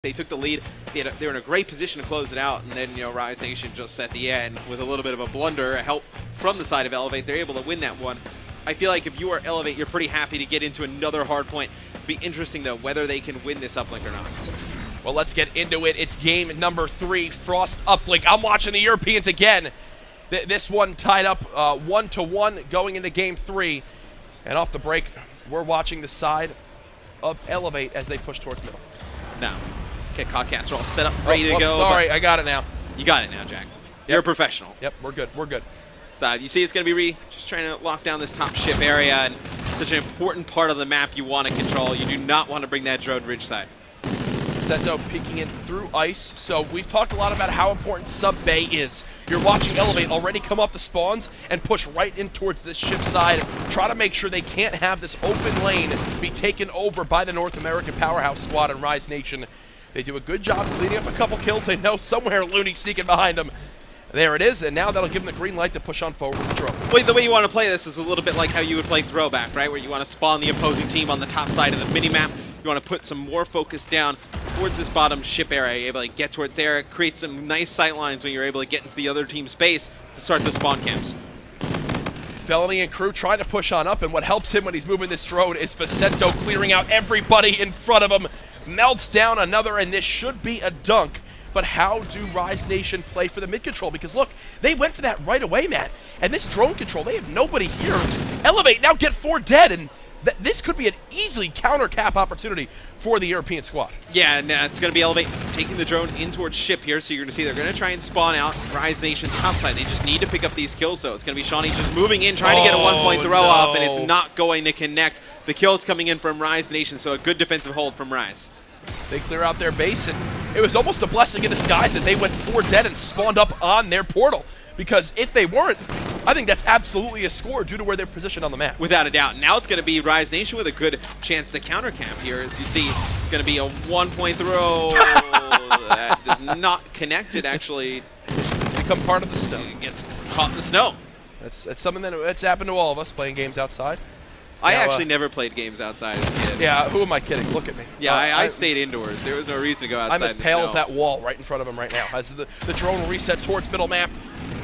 They took the lead. They were in a great position to close it out, and then, Rise Nation just at the end with a little bit of a blunder, a help from the side of Elevate. They're able to win that one. I feel like if you are Elevate, you're pretty happy to get into another hard point. Be interesting, though, whether they can win this uplink or not. Well, let's get into it. It's game number 3, Frost uplink. I'm watching the Europeans again. This one tied up 1-1 going into game 3. And off the break, we're watching the side of Elevate as they push towards middle. Now, okay, Codcaster all set up, ready to go. Sorry, I got it now. You got it now, Jack. You're a professional. Yep, we're good. We're good. So you see it's going to be just trying to lock down this top ship area, and such an important part of the map you want to control. You do not want to bring that drone ridge side. Sento peeking in through ice. So we've talked a lot about how important sub bay is. You're watching Elevate already come off the spawns and push right in towards this ship side. Try to make sure they can't have this open lane be taken over by the North American Powerhouse Squad and Rise Nation. They do a good job cleaning up a couple kills. They know somewhere Looney's sneaking behind them. There it is, and now that'll give them the green light to push on forward with the drone. Wait, the way you want to play this is a little bit like how you would play Throwback, right? Where you want to spawn the opposing team on the top side of the minimap. You want to put some more focus down towards this bottom ship area. You're able to get towards there. It creates some nice sight lines when you're able to get into the other team's base to start the spawn camps. Felony and crew trying to push on up, and what helps him when he's moving this drone is Vicento clearing out everybody in front of him. Melts down another, and this should be a dunk. But how do Rise Nation play for the mid control? Because look, they went for that right away, Matt. And this drone control, they have nobody here. Elevate, now get 4 dead, and this could be an easily counter cap opportunity for the European squad. Yeah, and it's going to be Elevate taking the drone in towards ship here, so you're going to see they're going to try and spawn out Rise Nation's topside. They just need to pick up these kills, though. It's going to be Shawnee just moving in, trying to get a 1-point throw off, and it's not going to connect. The kill's coming in from Rise Nation, so a good defensive hold from Rise. They clear out their base, and it was almost a blessing in disguise that they went 4 dead and spawned up on their portal. Because if they weren't, I think that's absolutely a score due to where they're positioned on the map. Without a doubt. Now it's going to be Rise Nation with a good chance to counter camp here. As you see, it's going to be a 1-point throw. That is not connected, actually. Become part of the snow. It gets caught in the snow. That's something that's happened to all of us playing games outside. I actually never played games outside as a kid. Yeah, who am I kidding? Look at me. Yeah, I stayed indoors. There was no reason to go outside. I'm as pale as that wall right in front of him right now. As the drone will reset towards middle map.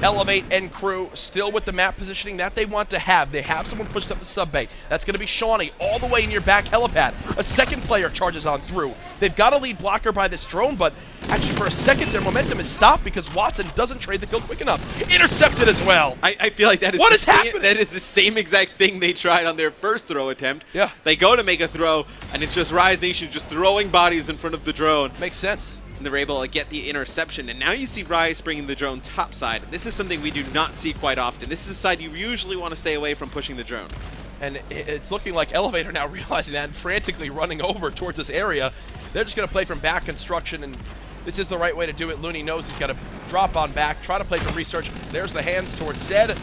Elevate and crew still with the map positioning that they want to have. They have someone pushed up the sub bay. That's going to be Shawnee all the way in your back helipad. A second player charges on through. They've got a lead blocker by this drone, but actually for a second their momentum is stopped because Watson doesn't trade the kill quick enough. Intercepted as well. I feel like that is what is happening? That is the same exact thing they tried on their first throw attempt. Yeah. They go to make a throw, and it's just Rise Nation just throwing bodies in front of the drone. Makes sense. And they're able to get the interception. And now you see Rise bringing the drone topside. This is something we do not see quite often. This is a side you usually want to stay away from pushing the drone. And it's looking like Elevator now realizing that and frantically running over towards this area. They're just going to play from back construction, and this is the right way to do it. Looney knows he's got to drop on back, try to play for research. There's the hands towards Zed.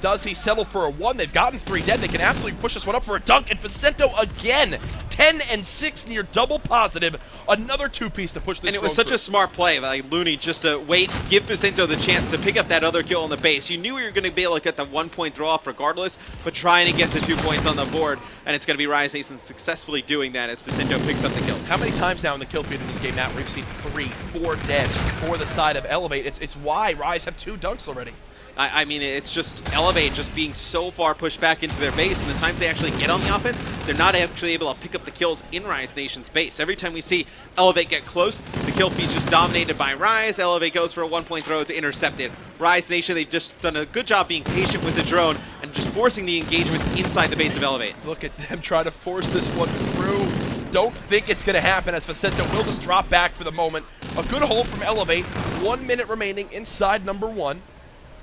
Does he settle for a 1? They've gotten 3 dead. They can absolutely push this one up for a dunk. And Vicento again, 10 and 6 near double positive. Another 2-piece to push this. And it was such a smart play by Looney just to wait, give Vicento the chance to pick up that other kill on the base. You knew you were going to be able to get the 1-point throw off regardless, but trying to get the 2 points on the board. And it's going to be Rise Nation successfully doing that as Vicento picks up the kills. How many times now in the kill feed in this game, Matt, we've seen 3, 4 dead for the side of Elevate? It's why Rise have 2 dunks already. I mean, it's just Elevate just being so far pushed back into their base, and the times they actually get on the offense, they're not actually able to pick up the kills in Rise Nation's base. Every time we see Elevate get close, the kill feed's just dominated by Rise. Elevate goes for a 1-point throw to intercept it. Rise Nation, they've just done a good job being patient with the drone and just forcing the engagements inside the base of Elevate. Look at them try to force this one through. Don't think it's going to happen as Vicento will just drop back for the moment. A good hold from Elevate. 1 minute remaining inside number 1.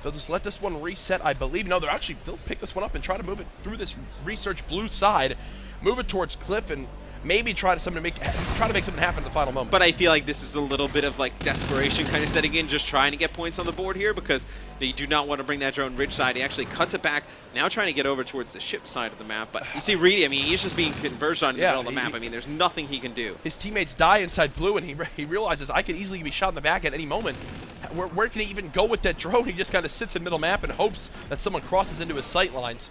They'll just let this one reset, I believe. No, they'll pick this one up and try to move it through this research blue side, move it towards Cliff, and maybe try to make something happen at the final moment. But I feel like this is a little bit of like desperation kind of setting in, just trying to get points on the board here because they do not want to bring that drone ridge side. He actually cuts it back, now trying to get over towards the ship side of the map. But you see Reedy, I mean, he's just being converged on the middle of the map. I mean, there's nothing he can do. His teammates die inside blue, and he realizes I could easily be shot in the back at any moment. Where can he even go with that drone? He just kind of sits in middle map and hopes that someone crosses into his sight lines.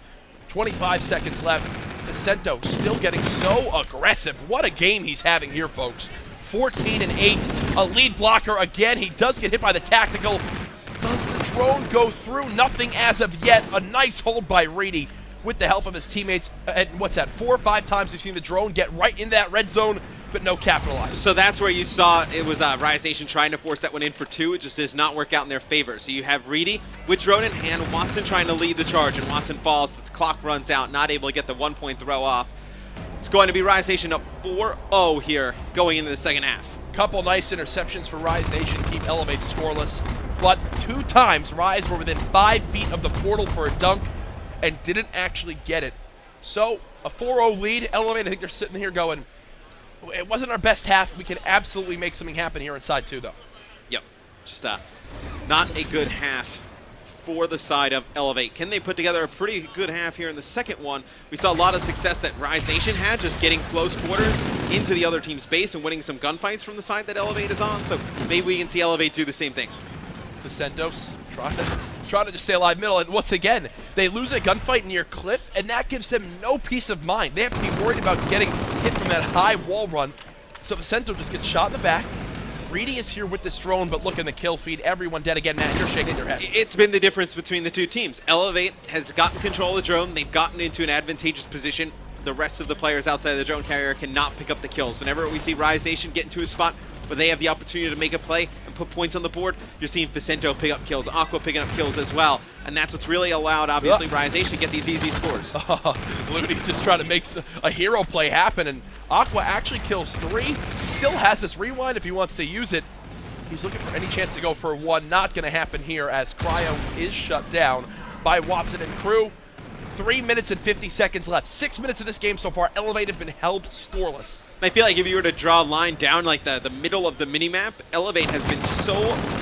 25 seconds left. Vicento still getting so aggressive. What a game he's having here, folks. 14 and 8. A lead blocker again. He does get hit by the tactical. Does the drone go through? Nothing as of yet. A nice hold by Reedy with the help of his teammates. And what's that? 4 or 5 times we've seen the drone get right in that red zone, but no capitalize. So that's where you saw it was Rise Nation trying to force that one in for 2. It just does not work out in their favor. So you have Reedy with drone in hand, Watson trying to lead the charge, and Watson falls. The clock runs out, not able to get the 1-point throw off. It's going to be Rise Nation up 4-0 here going into the second half. Couple nice interceptions for Rise Nation, keep Elevate scoreless. But 2 times Rise were within 5 feet of the portal for a dunk and didn't actually get it. So a 4-0 lead. Elevate, I think they're sitting here going, it wasn't our best half. We can absolutely make something happen here inside 2, though. Yep, just not a good half for the side of Elevate. Can they put together a pretty good half here in the second one? We saw a lot of success that Rise Nation had, just getting close quarters into the other team's base and winning some gunfights from the side that Elevate is on. So maybe we can see Elevate do the same thing. Vicendos trying to just stay alive middle, and once again, they lose a gunfight near Cliff, and that gives them no peace of mind. They have to be worried about getting hit from that high wall run. So Vicento just gets shot in the back. Reedy is here with this drone, but look in the kill feed. Everyone dead again. Matt, you're shaking your head. It's been the difference between the 2 teams. Elevate has gotten control of the drone. They've gotten into an advantageous position. The rest of the players outside of the drone carrier cannot pick up the kills. Whenever we see Rise Nation get into a spot where they have the opportunity to make a play and put points on the board, you're seeing Vicento pick up kills, Aqua picking up kills as well. And that's what's really allowed, obviously, Rise Nation to get these easy scores. Looney just trying to make a hero play happen, and Aqua actually kills 3. Still has this rewind if he wants to use it. He's looking for any chance to go for 1. Not going to happen here as Cryo is shut down by Watson and crew. 3 minutes and 50 seconds left. 6 minutes of this game so far. Elevate have been held scoreless. I feel like if you were to draw a line down like the middle of the minimap, Elevate has been so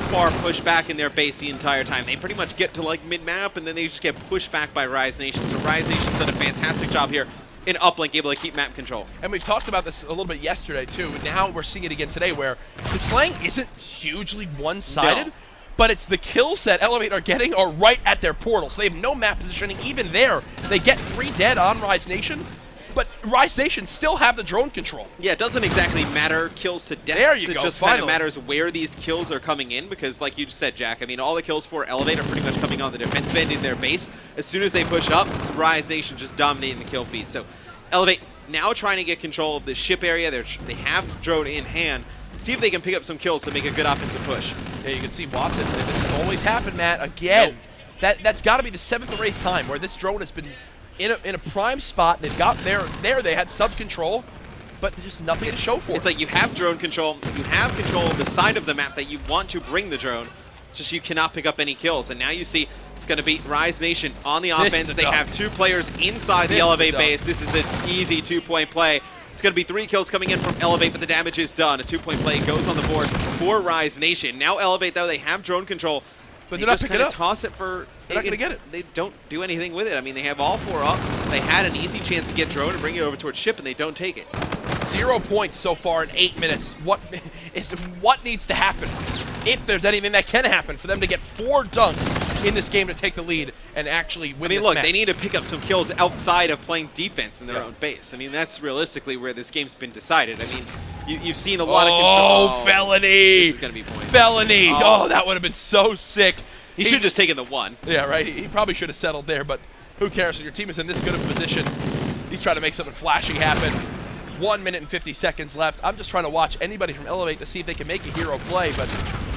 far pushed back in their base the entire time. They pretty much get to like mid-map and then they just get pushed back by Rise Nation. So Rise Nation's done a fantastic job here in uplink, able to keep map control. And we've talked about this a little bit yesterday too, but now we're seeing it again today where the slang isn't hugely one-sided. No. But it's the kills that Elevate are getting are right at their portal. So they have no map positioning. Even there, they get 3 dead on Rise Nation. But Rise Nation still have the drone control. Yeah, it doesn't exactly matter kills to death. There you it go, just kind of matters where these kills are coming in because, like you just said, Jack, I mean, all the kills for Elevate are pretty much coming on the defensive end in their base. As soon as they push up, it's Rise Nation just dominating the kill feed. So Elevate now trying to get control of the ship area. They have drone in hand. See if they can pick up some kills to make a good offensive push. Yeah, you can see Watson. This has always happened, Matt. Again, that's got to be the 7th or 8th time where this drone has been in a prime spot. They've got there. They had sub control, but just nothing to show for it. It's like you have drone control. You have control of the side of the map that you want to bring the drone. It's just you cannot pick up any kills. And now you see it's going to be Rise Nation on the offense. They have 2 players inside the Elevate base. This is an easy 2-point play. It's going to be 3 kills coming in from Elevate, but the damage is done. A 2-point play goes on the board for Rise Nation. Now Elevate, though, they have drone control. But they're not picking it up. Toss it for... They're not going to get it. They don't do anything with it. I mean, they have all 4 up. They had an easy chance to get drone and bring it over towards ship, and they don't take it. 0 points so far in 8 minutes. What needs to happen, if there's anything that can happen, for them to get 4 dunks in this game to take the lead and actually win this match? They need to pick up some kills outside of playing defense in their own base. I mean, that's realistically where this game's been decided. I mean, you've seen a lot of control. Oh, felony! This is going to be points. Felony! Oh, that would have been so sick. He should have just taken the 1. Yeah, right. He probably should have settled there, but who cares? When your team is in this good of a position, he's trying to make something flashy happen. 1 minute and 50 seconds left. I'm just trying to watch anybody from Elevate to see if they can make a hero play, but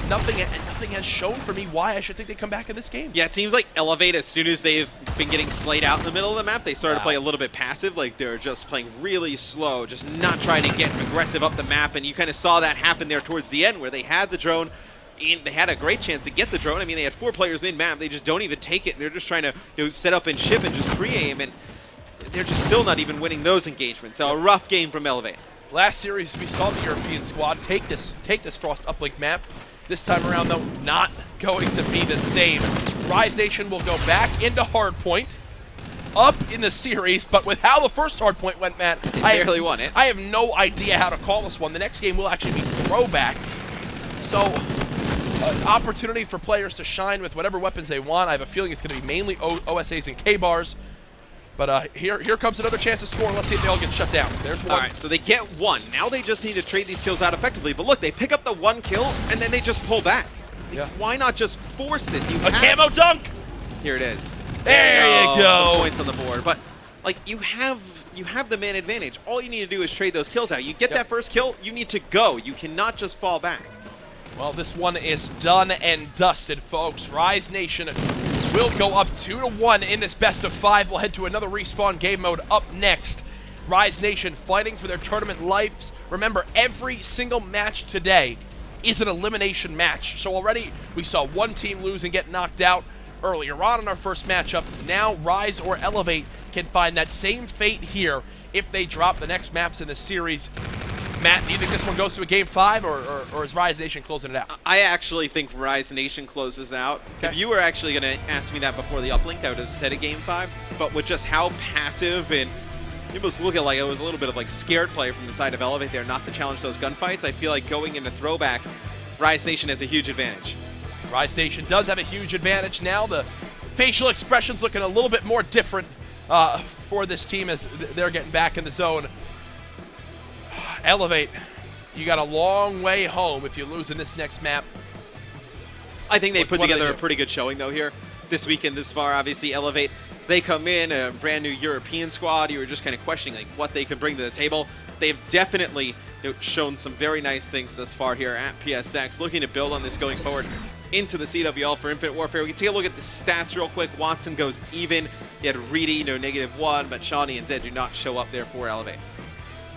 nothing has shown for me why I should think they come back in this game. Yeah, it seems like Elevate, as soon as they've been getting slayed out in the middle of the map, they started to play a little bit passive, like they're just playing really slow, just not trying to get aggressive up the map, and you kind of saw that happen there towards the end where they had the drone. And they had a great chance to get the drone. I mean, they had 4 players mid-map. They just don't even take it. They're just trying to set up and ship and just pre-aim, and they're just still not even winning those engagements. So a rough game from Elevate. Last series, we saw the European squad take this Frost uplink map. This time around, though, not going to be the same. Rise Nation will go back into hardpoint, up in the series, but with how the first hardpoint went, Matt, I barely won it. I have no idea how to call this one. The next game will actually be throwback. So, an opportunity for players to shine with whatever weapons they want. I have a feeling it's going to be mainly OSAs and K-bars. But here comes another chance to score. Let's see if they all get shut down. There's one. All right, so they get one. Now they just need to trade these kills out effectively. But look, they pick up the one kill, and then they just pull back. Yeah. Why not just force this? A camo dunk! Here it is. There you go. Some points on the board. But, like, you have the man advantage. All you need to do is trade those kills out. You get that first kill, you need to go. You cannot just fall back. Well, this one is done and dusted, folks. Rise Nation will go up 2-1 in this best of 5. We'll head to another respawn game mode up next. Rise Nation fighting for their tournament lives. Remember, every single match today is an elimination match. So already we saw one team lose and get knocked out earlier on in our first matchup. Now Rise or Elevate can find that same fate here if they drop the next maps in the series. Matt, do you think this one goes to a Game 5, or is Rise Nation closing it out? I actually think Rise Nation closes out. Okay. If you were actually going to ask me that before the uplink, I would have said a Game 5. But with just how passive and you almost look at like it was a little bit of like scared play from the side of Elevate there, not to challenge those gunfights, I feel like going into throwback, Rise Nation has a huge advantage. Rise Nation does have a huge advantage now. The facial expressions looking a little bit more different for this team as they're getting back in the zone. Elevate, you got a long way home if you lose in this next map. I think they put together a pretty good showing, though, here this weekend this far. Obviously, Elevate, they come in, a brand new European squad. You were just kind of questioning like what they can bring to the table. They've definitely shown some very nice things thus far here at PSX, looking to build on this going forward into the CWL for Infinite Warfare. We can take a look at the stats real quick. Watson goes even. He had Reedy, no -1, but Shawnee and Zed do not show up there for Elevate.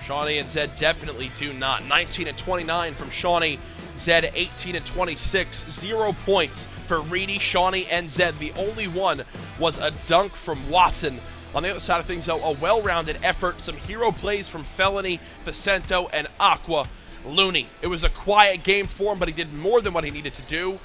Shawnee and Zed definitely do not. 19 and 29 from Shawnee. Zed 18 and 26. 0 points for Reedy, Shawnee, and Zed. The only one was a dunk from Watson. On the other side of things, though, a well-rounded effort. Some hero plays from Felony, Vicento, and Aqua. Looney. It was a quiet game for him, but he did more than what he needed to do.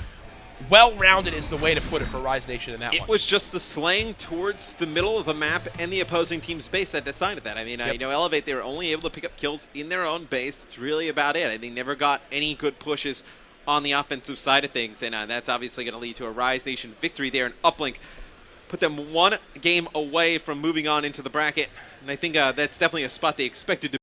Well-rounded is the way to put it for Rise Nation in that one. It was just the slaying towards the middle of the map and the opposing team's base that decided that. I mean, you know, Elevate, they were only able to pick up kills in their own base. That's really about it. I think never got any good pushes on the offensive side of things, and that's obviously going to lead to a Rise Nation victory there in Uplink. Put them one game away from moving on into the bracket, and I think that's definitely a spot they expected to